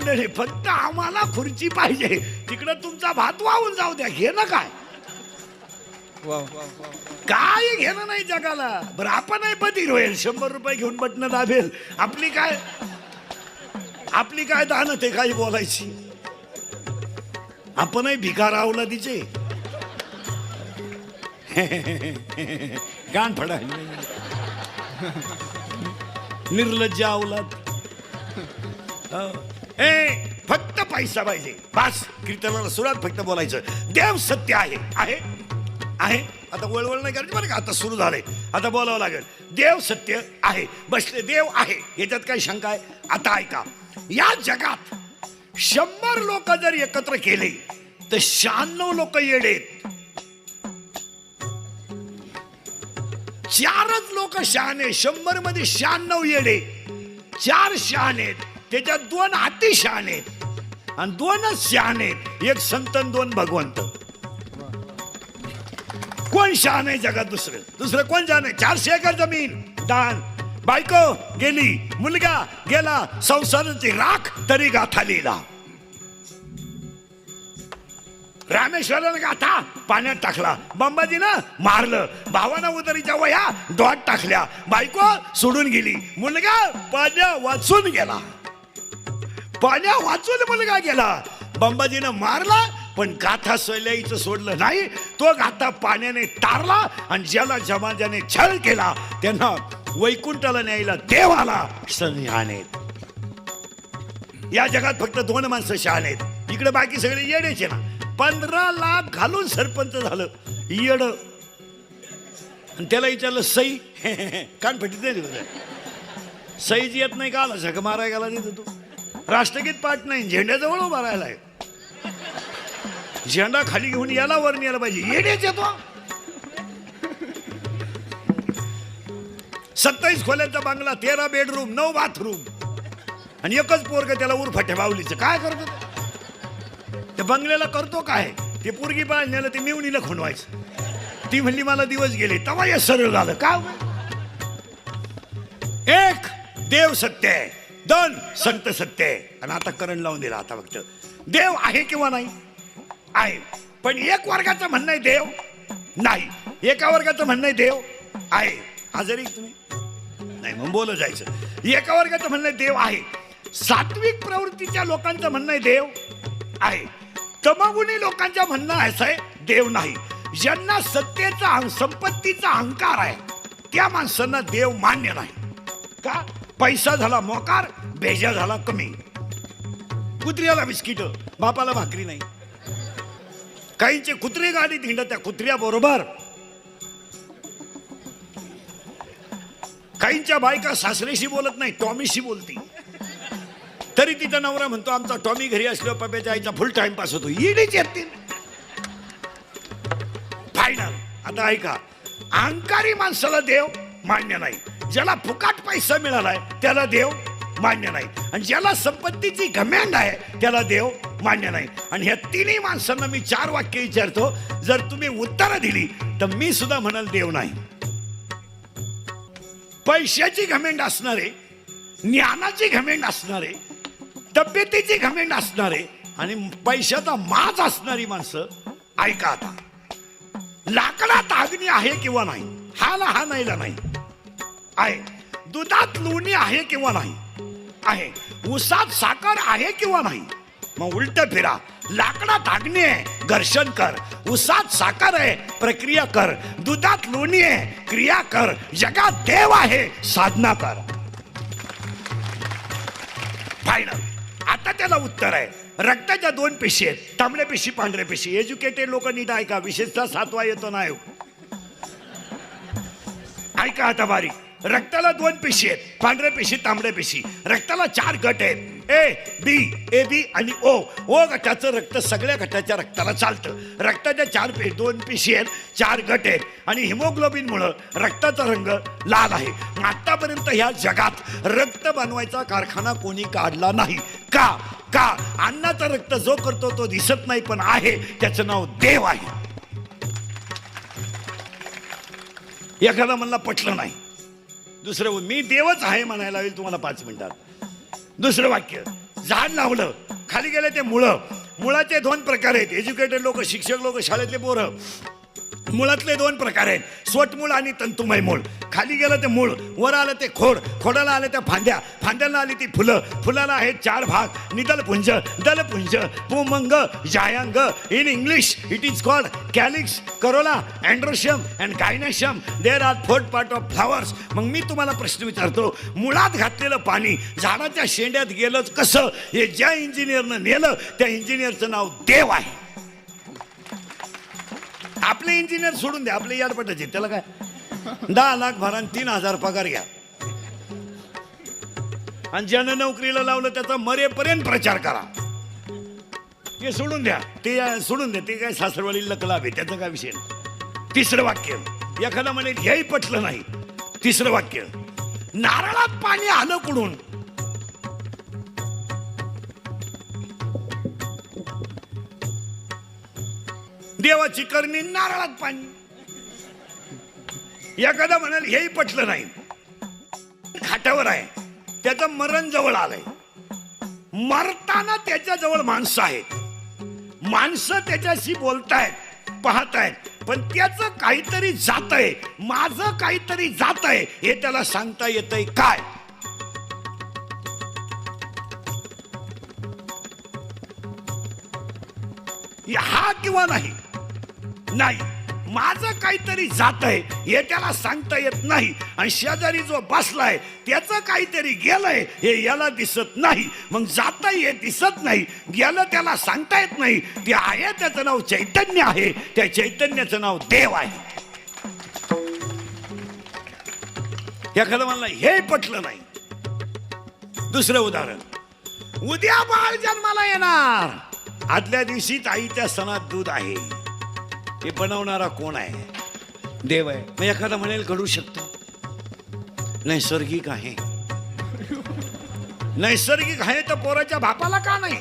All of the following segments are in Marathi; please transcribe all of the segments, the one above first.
पाहिलं नाही, फक्त आम्हाला खुर्ची पाहिजे. तिकडं तुमचा भात वाहून जाऊ द्या, घे ना काय. काय घेणं नाही जगाला. बरं आपणही बधीर होईल, 100 रुपये घेऊन बटणं दाबेल. आपली काय दान ते काही बोलायची. आपणही भिकार अवलादीचे गाण फडायला निर्लज्ज अवलाद. फक्त पैसा पाहिजे बस. कीर्तनाला सुरुवात फक्त बोलायचं देव सत्य आहे आहे आहे. आता वळवळ नाही करायची बरं का. आता सुरू झालंय, आता बोलावं लागेल. देव सत्य आहे, बसले देव आहे, याच्यात काही शंका आहे. आता ऐका, या जगात 100 लोक जर एकत्र केले तर 96 लोक येडेत. 4च लोक शहाणे, 100 मध्ये 96 येडे. 4 शहाणे, त्याच्यात 2 अति शहाणे आणि 2च शहाणे. 1 संत 2 भगवंत. कोण शहाणे जगात? दुसरं कोण शहाणे? 400 एकर जमीन दान, बायको गेली, मुलगा गेला, संसाराची राख तरी गाथा लिहिला. रामेश्वरानं गाथा पाण्यात टाकला, बाबाजीनं मारलं, भावानं उदरीच्या वया डोळ्यात टाकल्या, बायको सोडून गेली, मुलगा पाण्या वाचून गेला. पाण्या वाचून मुलगा गेला. बाबाजीनं मारला पण गाथा सोयल्याईचं सोडलं नाही. तो गाथा पाण्याने तारला आणि ज्याला जमाजाने छळ केला त्यांना वैकुंठाला न्यायला देव आला. शहाणे. या जगात फक्त 2 माणसं शहाणे आहेत. इकडे बाकी सगळे येडेचे ना. 15 लाख घालून सरपंच झालं येड. आणि त्याला विचारलं सई कान फटीत नाही. सईच येत नाही का? आला झक मारायला गेला तिथं. तू राष्ट्रगीत पाठ नाही, झेंड्याजवळ उभा राहिलाय. झेंडा खाली घेऊन याला वर न्यायला पाहिजे. येडेच येतो. 27 खोल्यांचा बंगला, 13 बेडरूम, 9 बाथरूम आणि एकच पोरग त्याला उरफाट्या बावलीचं. काय करतो त्या बंगल्याला? करतो काय? ते पोरगी पाळण्याला ते मिवणीला खुणवायचं. ती म्हणली मला दिवस गेले, तेव्हा हे सरळ झालं. का? 1 देव सत्य आहे, 2 संत सत्य आहे. आणि आता करण लावून दिला. आता फक्त देव आहे किंवा नाही आहे. पण 1 वर्गाचं म्हणणं आहे देव नाही, 1 वर्गाचं म्हणणं आहे देव आहे. आजारी तुम्ही नाही मग बोलत जायचं. 1 वर्गाचं म्हणणं आहे देव आहे. सात्विक प्रवृत्तीच्या लोकांचं म्हणणं आहे देव आहे. तमगुणी लोकांचं म्हणणं असं आहे देव नाही. ज्यांना सत्तेचा संपत्तीचा अहंकार आहे त्या माणसांना देव मान्य नाही. का? पैसा झाला मोकार, भेजा झाला कमी. कुत्र्याला बिस्किट, बापाला भाकरी नाही. काहींचे कुत्रे गाडीत हिंडत, त्या कुत्र्या बरोबर. काहींच्या बायका सासरेशी बोलत नाही, टॉमीशी बोलती. तरी तिचा नवरा म्हणतो आमचा टॉमी घरी असल्यावर पप्याच्या आईचा फुल टाइमपास होतो. येडीच येतील. फायनल. आता ऐका, अहंकारी माणसाला देव मान्य नाही. ज्याला फुकाट पैसा मिळालाय त्याला देव मान्य नाही. आणि ज्याला संपत्तीची घमंड आहे त्याला देव मान्य नाही. आणि ह्या 3ही माणसांना मी 4 वाक्य विचारतो, जर तुम्ही उत्तरं दिली तर मी सुद्धा म्हणाल देव नाही. पैशाची घमेंड असणारे, ज्ञानाची घमेंड असणारे, तब्येतीची घमेंड असणारे आणि पैशाचा माज असणारी माणसं, ऐका आता. लाकडात अग्नी आहे किंवा नाही? हाला हा नाहीला नाही आहे. दुधात लोणी आहे किंवा नाही? आहे. उसात साखर आहे किंवा नाही? मग उलट फिरा. लाकडात अग्नी आहे, घर्षण कर. उसात साखर आहे, प्रक्रिया कर. दुधात लोणी आहे, क्रिया कर. जगात देव आहे, साधना कर. फायनल. आता त्याला उत्तर आहे. रक्ताच्या 2 पेशी आहेत, तांबड्या पेशी, पांढऱ्या पेशी. एज्युकेटेड लोक नीट ऐका, विशेषतः 7वा येतो ना. ऐका आता बारीक. रक्ताला 2 पेशी आहेत, पांढऱ्या पेशी, तांबड्या पेशी. रक्ताला 4 गट आहेत, ए बी, ए बी आणि ओ. ओ गटाचं रक्त सगळ्या गटाच्या रक्ताला चालतं. रक्ताच्या 2 पेशी आहेत, 4 गट आहेत. आणि हिमोग्लोबिनमुळं रक्ताचा रंग लाल आहे. आतापर्यंत ह्या जगात रक्त बनवायचा कारखाना कोणी काढला नाही. का? का? अन्नाचं रक्त जो करतो तो दिसत नाही पण आहे, त्याचं नाव देव आहे. एखादा म्हणला पटलं नाही. दुसरं, मी देवच आहे म्हणायला होईल तुम्हाला 5 मिनिटात. दुसरं वाक्य, झाड लावलं, खाली गेले ते मुळाचे 2 प्रकार आहेत. एज्युकेटेड लोक, शिक्षक लोक, शाळेतले पोरं. मुळातले 2 प्रकार आहेत, स्वटमूळ आणि तंतुमय मूळ. खाली गेलं ते मूळ, वर आलं ते खोड, खोडाला आले त्या फांद्या, फांद्याला आली ती फुलं, फुलाला आहेत 4 भाग, निदलपुंज, दलपुंज, पुमंग, जायांग. In English it is called calyx, corolla, androecium and gynoecium. There are 4 part of flowers. मग मी तुम्हाला प्रश्न विचारतो, मुळात घातलेलं पाणी झाडाच्या शेंड्यात गेलंच कसं? हे ज्या इंजिनियरनं नेलं त्या इंजिनियरचं नाव देव आहे. आपले इंजिनियर सोडून द्या, आपले याडपटाचे, त्याला काय 10 लाख भरा 3,000 पगार घ्या. आणि ज्यानं नोकरीला लावलं त्याचा मरेपर्यंत प्रचार करा. ते सोडून द्या, ते सोडून द्या, ते काय सासरवाडी लकलाभ आहे, त्याचा काय विषय नाही. 3रं वाक्य, एखादा म्हणे हेही पटलं नाही. 3रं वाक्य, नारळात पाणी आलं कुठून? देवाची करणी, नारळात पाणी. एखादा म्हणाल हेही पटलं नाही, खाटावर आहे, त्याचं मरण जवळ आलंय, मरताना त्याच्या जवळ माणसं आहेत, माणसं त्याच्याशी बोलतायत, पाहतायत, पण त्याचं काहीतरी जातंय, माझं काहीतरी जातंय, हे त्याला सांगता येतंय काय? हा किंवा नाही, नाही, माझं काहीतरी जातंय हे त्याला सांगता येत नाही. आणि शेजारी जो बसलाय त्याचं काहीतरी गेलंय हे याला दिसत नाही. मग जातंय हे दिसत नाही, गेलं त्याला सांगता येत नाही. ते आहे, त्याचं नाव चैतन्य आहे, त्या चैतन्याचं नाव देव आहे. एखादं म्हणलं हे पटलं नाही. 2रं उदाहरण, उद्या बाळ जन्माला येणार, आदल्या दिवशीच आईच्या सणात दूध आहे. हे बनवणारा कोण आहे? देव आहे. मग एखादा म्हणेल घडू शकतो, नैसर्गिक आहे. नैसर्गिक आहे तर पोराच्या बापाला का नाही?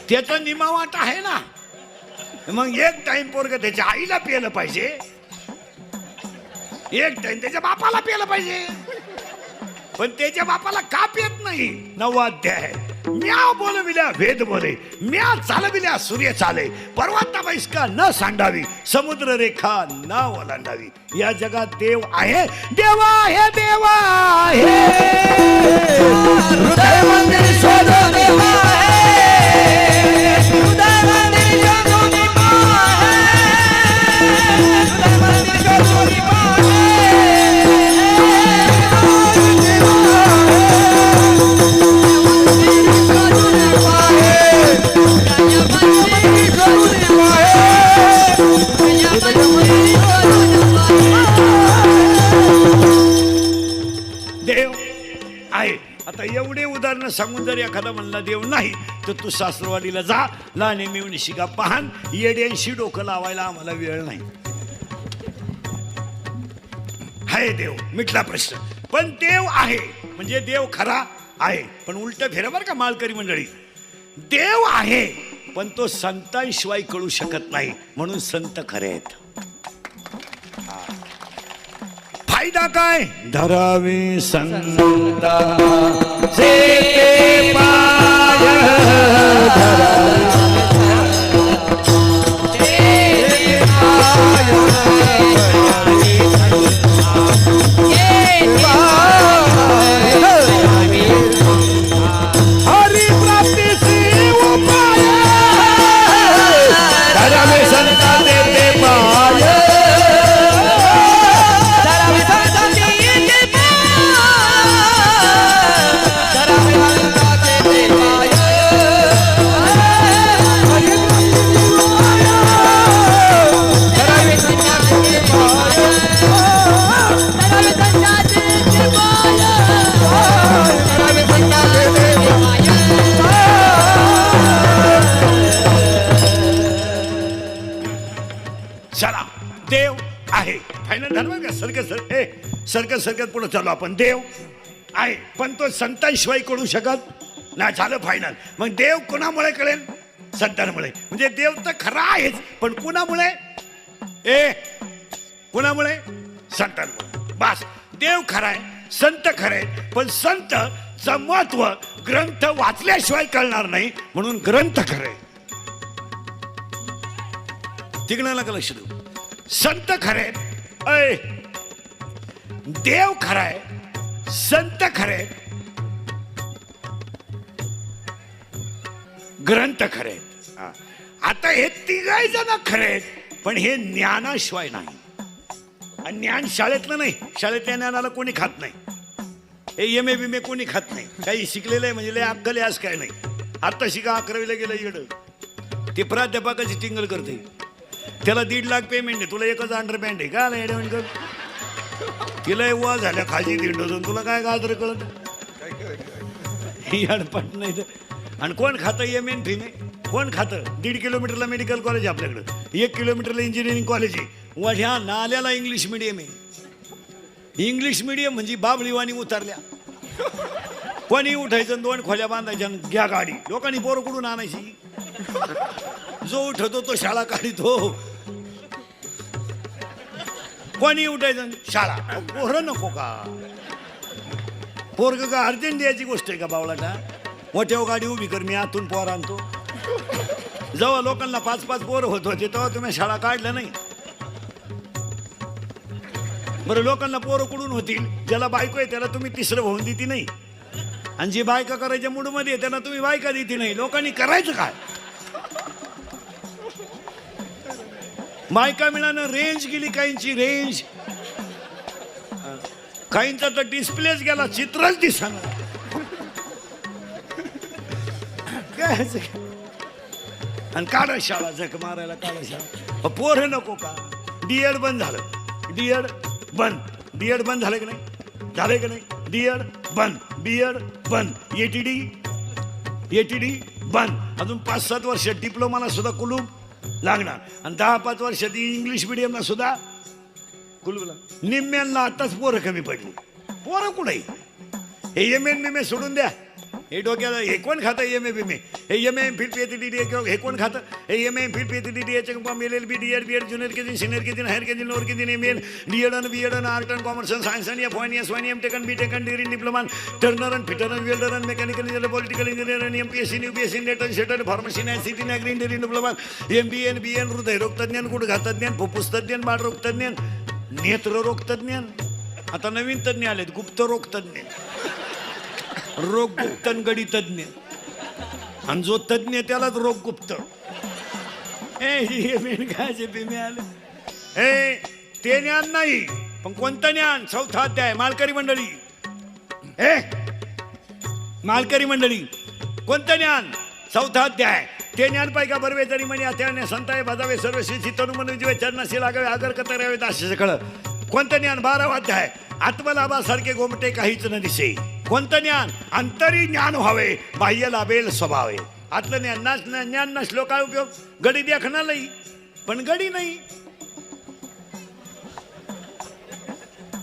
त्याचा निमावाट आहे ना. मग एक टाइम पोरग त्याच्या आईला पिलं पाहिजे, एक टाइम त्याच्या बापाला पिलं पाहिजे. पण त्याच्या बापाला का पित नाही? 9वा अध्याय, म्या बोलविल्या वेद बोले, म्या चालविल्या सूर्य चाले, पर्वता बैसका न सांडावी, समुद्र रेखा न ओलांडावी. या जगात देव आहे, देवा आहे, देवा आहे. हृदय मंदिर शोधो देवा आहे, हृदय मंदिर शोधो देवा आहे, हृदय मंदिर शोधो देवा आहे. देव आहे. आता एवढे उदाहरण सांगून जर एखादा म्हणला देव नाही, तर तू सासरवाडीला जा, लहाने मिळून शिका पाहन, येड्यांशी डोकं लावायला आम्हाला वेळ नाही. हाय देव, मिटला प्रश्न. पण देव आहे म्हणजे देव खरा आहे. पण उलट फेरा बरं का मालकरी मंडळी, देव आहे पण तो संतांशिवाय कळू शकत नाही, म्हणून संत खरे आहेत. फायदा काय? धरावे संता से पाय, हरि प्राप्ति से उपाय, धरावे संता देते पाय. चला, देव आहे. फायनल धर्म का सरकत सरकत पुढे चालू आपण. देव आहे पण तो संतांशिवाय कळू शकत नाही. झालं फायनल. मग देव कोणामुळे कळेल? संतांमुळे. म्हणजे देव तर खरा आहेच, पण कुणामुळे? कुणामुळे? संतांमुळे. बस, देव खरा आहे, संत खरे, पण संत महत्व ग्रंथ वाचल्याशिवाय कळणार नाही, म्हणून ग्रंथ खरे. तिकडे का लक्ष देऊ. संत खरे, अय देव खराय, संत खरे, ग्रंथ खरे. आता हे तिघाही जण खरे, पण हे ज्ञानाशिवाय नाही. आणि ज्ञान शाळेतलं नाही, शाळेतल्या ज्ञानाला कोणी खात नाही. हे एम ए बिमे कोणी खात नाही. काही शिकलेलं आहे म्हणजे लय अक्कल आज काय नाही. आता शिका 11वीला गेलं येड, ते प्राध्यापकाची टिंगल करते, त्याला 1.5 लाख पेमेंट आहे, तुला एकच अंडरपॅन्ट आहे का एडमेंट कर. तिला वा झाल्या खाली 1.5 डझन, तुला काय गाजर कळत अडपट नाही. आणि कोण खातं एम एन फीमे, कोण खातं. 1.5 किलोमीटरला मेडिकल कॉलेज आहे आपल्याकडं, 1 किलोमीटरला इंजिनिअरिंग कॉलेज आहे. ह्या नाल्याला इंग्लिश मिडियम आहे. इंग्लिश मिडियम म्हणजे बाबळीवाणी उतरल्या. कोणी उठायचं 2 खोल्या बांधायच्या, घ्या गाडी. लोकांनी पोरं कुठून आणायची. जो उठतो तो शाळा काढितो. कोणी उठायचं शाळा. पोरं नको का. पोरग का अर्जंट द्यायची गोष्ट आहे का बावळाटा. मोठ्या गाडी उभी कर, मी आतून पोर आणतो. जेव्हा लोकांना 5-5 पोरं होत होते तेव्हा तुम्ही शाळा काढलं नाही. बरं लोकांना पोरं कुठून होतील. ज्याला बायको आहे त्याला तुम्ही तिसरं होऊन देती नाही, आणि जे बायका करायच्या मूडमध्ये आहे त्यांना तुम्ही बायका देती नाही. लोकांनी करायचं काय. बायका मिळानं रेंज गेली, काहींची रेंज, काहींचा तर डिस्प्लेच गेला, चित्रच दिसणार. आणि काढा शाळा झक मारायला, काढा शाळा. पोरं नको का. डीएड बंद झालं, डीएड बंद, डीएड बंद झालं की नाही, झालं की नाही. डीएड बंद, बीएड बंद, एटीडी बंद. अजून 5-7 वर्ष डिप्लोमाला सुद्धा कुलूप लागणार, आणि 10-5 वर्ष ती इंग्लिश मिडियमला सुद्धा कुलूप. निम्म्यांना आताच पोरं कमी पडली. पोरं कुठे. हे एम एन बिमे सोडून द्या. हे डोक्याला हे कोण खातं एम ए बिमे. हे एम एम फिल PhD हे कोण खातं. हे M M phil PhD LLB DED junior KG senior KG higher KG lower KG ML DED आणि BEd आणि आर्ट अँड कॉमर्स आणि सायन्स आणि F1 S1 M टेकन B टेकन डिग्री डिप्लोमा टर्नर आणि फिटर आणि वेल्डर आणि मेकॅनिकल इंजिनियर पॉलिटिकल इंजिनियर आणि MPSC UPSC नेट आणि शेटर फार्मसी आणि ICT agri engineering diploma MBA आणि BN हृदयरोग तज्ञ, गुडघा तज्ञ, फुफ्फुस तज्ञ, बाळरोग तज्ञ, नेत्ररोग तज्ञ. आता नवीन तज्ञ आलेत, गुप्तरोग तज्ञ, रोग गुप्त गडी तज्ञ, आणि जो तज्ञ त्यालाच रोग गुप्त. ते ज्ञान नाही, पण कोणतं ज्ञान. 4था अध्याय मालकरी मंडळी. मालकरी मंडळी कोणतं ज्ञान. 4था अध्याय. ते ज्ञान पाय का बरवे तरी म्हणे त्याने संताय भाजावे सर्व श्री तनुमन विजय चरणाशी लागावे आगर कतरावे दासे कळ. कोणतं ज्ञान. 12वा अध्याय. आत्मलाभासारखे गोमटे काहीच न दिसे. कोणतं ज्ञान. अंतरी ज्ञान व्हावे बाह्य लाभेल स्वभावे. आतलं ज्ञान नसलो काय उपयोग. गडी देखणार नाही पण गडी नाही.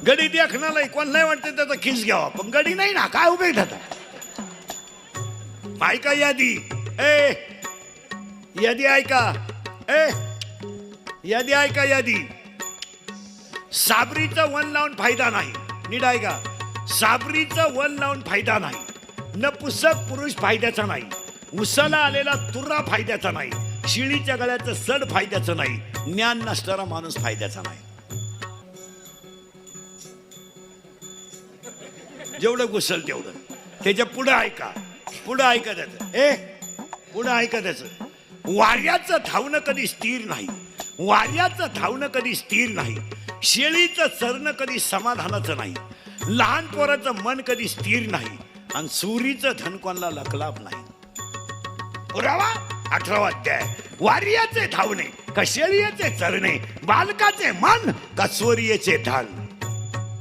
गडी देखणार नाही, कोण नाही वाटते त्याचा खिस घ्यावा, पण गडी नाही ना, काय उपयोग त्याचा. ऐका यादी. यादी ऐका. यादी ऐका. यादी. साबरीचं वन लावून फायदा नाही. नीट ऐका. साबरीचं वन लावून फायदा नाही. नपुसक पुरुष फायद्याचा नाही. उसाला आलेला तुरा फायद्याचा नाही. शिळीच्या गळ्याचं सड फायद्याचं नाही. ज्ञान नसणारा माणूस फायद्याचा नाही. जेवढं घुसल तेवढं. त्याच्या पुढं ऐका. पुढं ऐका त्याचं. पुढं ऐका त्याचं. वाऱ्याचं धावणं कधी स्थिर नाही. वाऱ्याचं धावणं कधी स्थिर नाही. शेळीचं चरणं कधी समाधानाचं नाही. लहान पोराचं मन कधी स्थिर नाही. आणि सुरीचं धन कोणाला लखलाभ नाही. पुरावा 18वा अध्याय. वार्याचे धावणे का शेळीचे चरणे, बालकाचे मन का चोरीचे धन.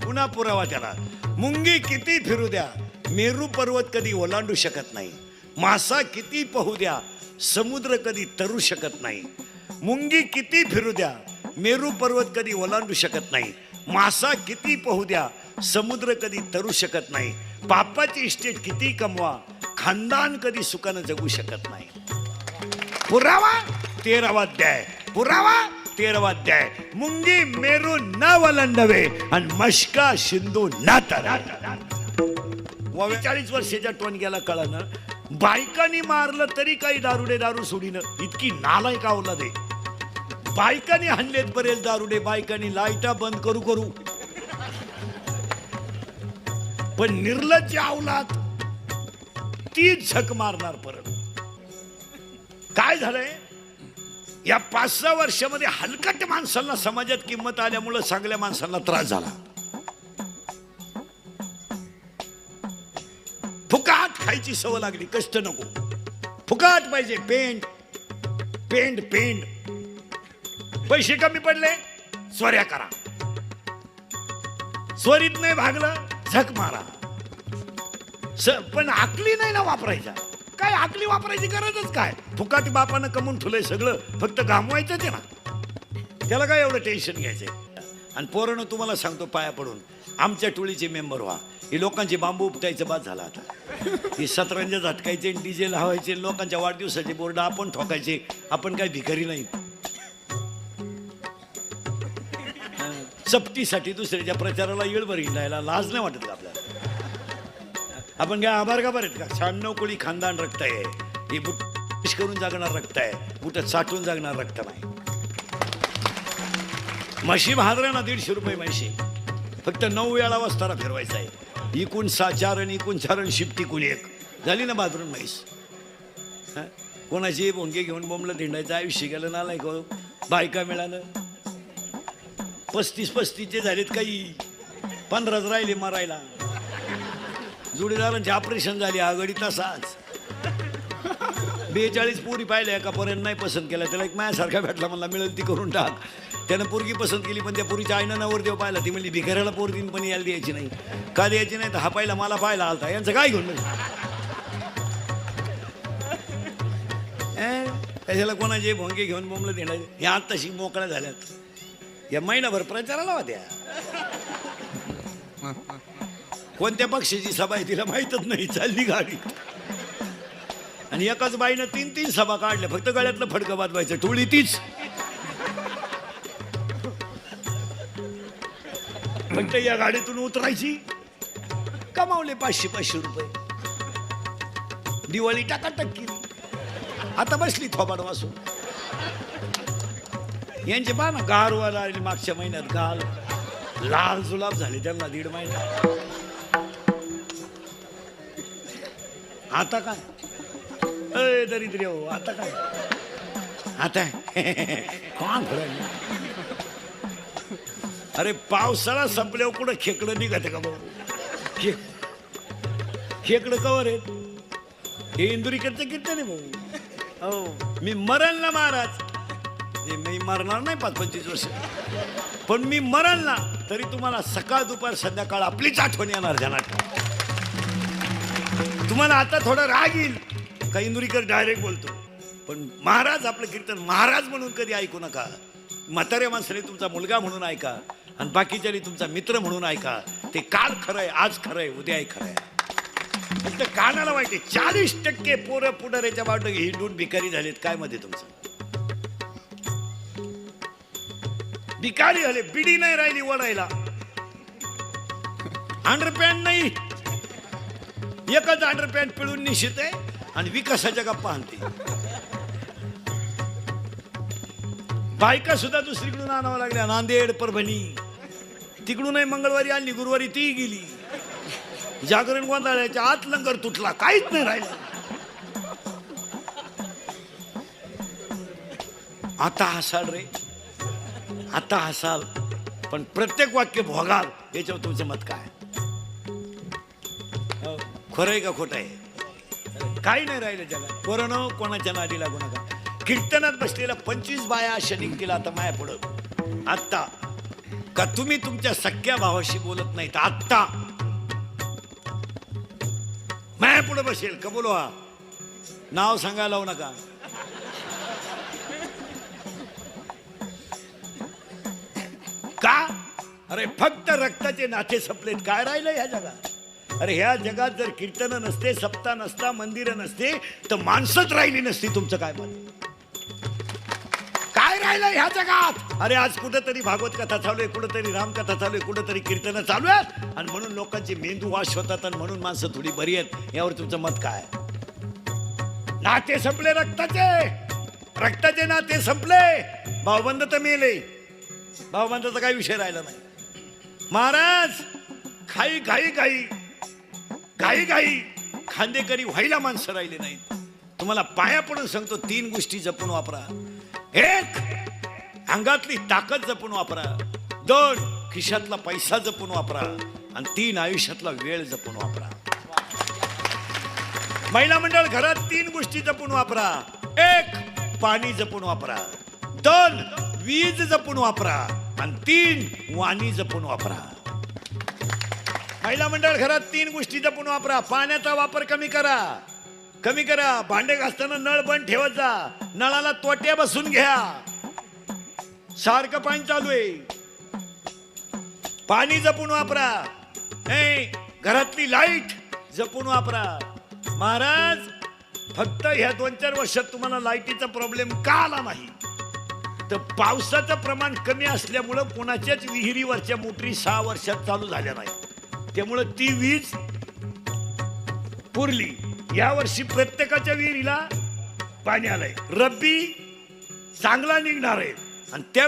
पुन्हा पुरावा त्याला. मुंगी किती फिरू द्या मेरू पर्वत कधी ओलांडू शकत नाही. मासा किती पोहू द्या समुद्र कधी तरू शकत नाही. मुंगी किती फिरू द्या मेरू पर्वत कधी ओलांडू शकत नाही. मासा किती पोहू द्या समुद्र कधी तरू शकत नाही. पापाची इस्टेट किती कमवा खानदान कधी सुखानं जगू शकत नाही. पुरावा 13वा अध्याय. पुरावा 13वा अध्याय. मुंगी मेरू न वलंडवे आणि मशका शिंदू न तर. 40 वर्षाच्या टोनग्याला कळानं बायकांनी मारलं तरी काही दारुडे दारू सोडीनं. इतकी नालायक अवलाद आहे. बायकांनी हल्लेत बरेच दारुडे, बायकांनी लाईटा बंद करू करू, पण निर्लज्ज अवलाद ती झक मारणार परत. काय झालंय या 5-6 वर्षामध्ये हलकट माणसांना समाजात किंमत आल्यामुळं चांगल्या माणसांना त्रास झाला. फुकाट खायची सवय लागली, कष्ट नको, फुकाट पाहिजे. Paint paint paint. पैसे कमी पडले, स्वऱ्या करा. स्वरीत नाही भागलं, झक मारा. पण आकली नाही ना वापरायच्या. काय आकली वापरायची गरजच काय? फुकाटी बापानं कमवून ठेवलंय सगळं, फक्त घामवायचं ते ना. त्याला काय एवढं टेन्शन घ्यायचंय? आणि पोरानं तुम्हाला सांगतो पाया पडून, आमच्या टोळीचे मेंबर व्हा. हे लोकांचे बांबू उपटायचं बाद झाला आता. हे सतरंज झटकायचे, डीजे लावायचे, लोकांच्या वाढदिवसाचे बोर्ड आपण ठोकायचे. आपण काय भिकारी नाही. चपटीसाठी दुसऱ्याच्या प्रचाराला येळभर हिंडायला लाज नाही वाटत का आपल्याला? आपण काय आभार का बरेत का? 96 कोळी खानदान रक्त आहे. हे बुट करून जागणार रक्त आहे, बुट साठून जागणार रक्त नाही. म्हशी भादरा ना 150 रुपये म्हशी. फक्त 9 वेळा वस्तारा फिरवायचा आहे. इकून 4 आणि इकून 4 आणि शिफ्टी कुणी 1 झाली ना भादरून म्हैस. कोणाची भोंगे घेऊन बोंबलं धिंडायचं आयुष्य गेलं नालाय का? बायका मिळालं 35-35 झालेत, काही 15 राहिले मारायला. जोडीदारांचे ऑपरेशन झाले आघाडी तसाच. 42 पोरी पाहिल्या, एकापर्यंत नाही पसंत केला. त्याला एक माझ्यासारखा भेटला, मला मिळेल ती करून टाक. त्यानं पोरगी पसंत केली, पण त्या पोरीच्या आईनं नवरदेव पाहिला. ती म्हणली भिकाऱ्याला पोरगी पण यायला द्यायची नाही. का द्यायची नाही? तर हा पाहिला मला पाहिला आलता. यांचं काय घेऊन त्याच्याला कोणाचे भोंगे घेऊन बोंबलं देणार. या आत्ताशी मोकळ्या झाल्यात. या महिनाभर प्रचाराला होत्या. कोणत्या पक्षाची सभा आहे तिला माहीतच नाही, चालली गाडी. आणि एकाच बाईनं 3-3 सभा काढल्या, फक्त गळ्यातलं फडकं बांधवायचं. टोळी तीच. फक्त या गाडीतून उतरायची, कमावले 500-500 रुपये. दिवाळी टाकाटक केली. आता बसली थोबाड वासून. यांचे पहा ना, गारवाला आली मागच्या महिन्यात. गाल लाल जुलाब झाले त्यांना 1.5 महिना. आता काय दरिद्र हो, आता काय? आता कोण फरक? अरे पावसाळा संपल्यावर कुठं खेकडं निघत का भाऊ? खेकडं कवर आहे. हे इंदुरीकडचं कीर्तन आहे भाऊ. हो, मी मरण ना महाराज. मी मरणार नाही 5-25 वर्ष, पण मी मरण ना तरी तुम्हाला सकाळ दुपार संध्याकाळ आपलीच आठवण येणार. ध्यानात तुम्हाला आता थोडा राग येईल का इंदुरीकर डायरेक्ट बोलतो, पण महाराज आपलं कीर्तन महाराज म्हणून कधी ऐकू नका. म्हाताऱ्या माणसाने तुमचा मुलगा म्हणून ऐका, आणि बाकीच्यानी तुमचा मित्र म्हणून ऐका. ते काल खरंय, आज खरंय, उद्याही खरंय. फक्त कानाला वाईट. 40% पोरं पुढाऱ्याच्या वाट हिंडून भिकारी झालेत. काय मध्ये तुमचं? भिकारी झाले. बिडी नाही राहिली वडायला, अंडरपॅन्ट नाही. एकच अंडरपॅन्ट पिळून निश्चित आहे आणि विकासाच्या गप्पा आणते. बायका सुद्धा दुसरीकडून आणावं लागल्या. नांदेड, परभणी, तिकडूनही मंगळवारी आणली, गुरुवारी ती गेली. जागरण गोंधळाच्या आत लंगर तुटला, काहीच नाही राहिलं. आता हसाल रे, आता हसाल, पण प्रत्येक वाक्य भोगाल. याच्यावर तुमचं मत काय? खरं आहे का खोटं आहे? काही नाही राहिलं जगात. पोरांनो, कोणाच्या नादी लागू नका. कीर्तनात बसलेला 25 बाया शनिक केला आता माया पुढं. आत्ता का तुम्ही तुमच्या सख्या भावाशी बोलत नाहीत? आत्ता माया पुढं बसेल का? बोलो. हा नाव सांगायला लावू नका. का? अरे फक्त रक्ताचे नाते संपलेत. काय राहिलं ह्या जगात? अरे ह्या जगात जर कीर्तन नसते, सप्ताह नसता, मंदिर नसते, तर माणसंच राहिली नसती. तुमचं काय मत? काय राहिलं ह्या जगात? अरे आज कुठेतरी भागवत कथा चालू आहे, कुठेतरी रामकथा चालू आहे, कुठेतरी कीर्तन चालू आहेत आणि म्हणून लोकांचे मेंदू वाश होतात आणि म्हणून माणसं थोडी बरी आहेत. यावर तुमचं मत काय? नाते संपले रक्ताचे नाते संपले. भाऊबंद तर मेले, भाऊबंदाचा काही विषय राहिला नाही. महाराज घाई घाई घाई घाई घाई खांदेकरी व्हायला माणसं राहिले नाहीत. तुम्हाला पाया पडून सांगतो, 3 गोष्टी जपून वापरा. 1 अंगातली ताकद जपून वापरा. 2 खिशातला पैसा जपून वापरा. आणि 3 आयुष्यातला वेळ जपून वापरा. महिला मंडळ घरात 3 गोष्टी जपून वापरा. 1 पाणी जपून वापरा. 2 वीज जपून वापरा. आणि 3 वाणी जपून वापरा. महिला मंडळ घरात 3 गोष्टी जपून वापरा. पाण्याचा वापर कमी करा. भांडे घासताना नळ बंद ठेवत जा. नळाला तोट्या बसून घ्या, सारखं पाणी चालू आहे. पाणी जपून वापरा. घरातली लाईट जपून वापरा. महाराज फक्त ह्या 2-4 वर्षात तुम्हाला लाईटीचा प्रॉब्लेम का आला नाही, तर पावसाचं प्रमाण कमी असल्यामुळं कोणाच्याच विहिरीवरच्या मोटरी 6 वर्षात चालू झाल्या नाही. त्यामुळं ती वीज पुरली. या वर्षी प्रत्येकाच्या विहिरीला पाणी आलंय. रब्बी चांगला निघणार आहे आणि त्या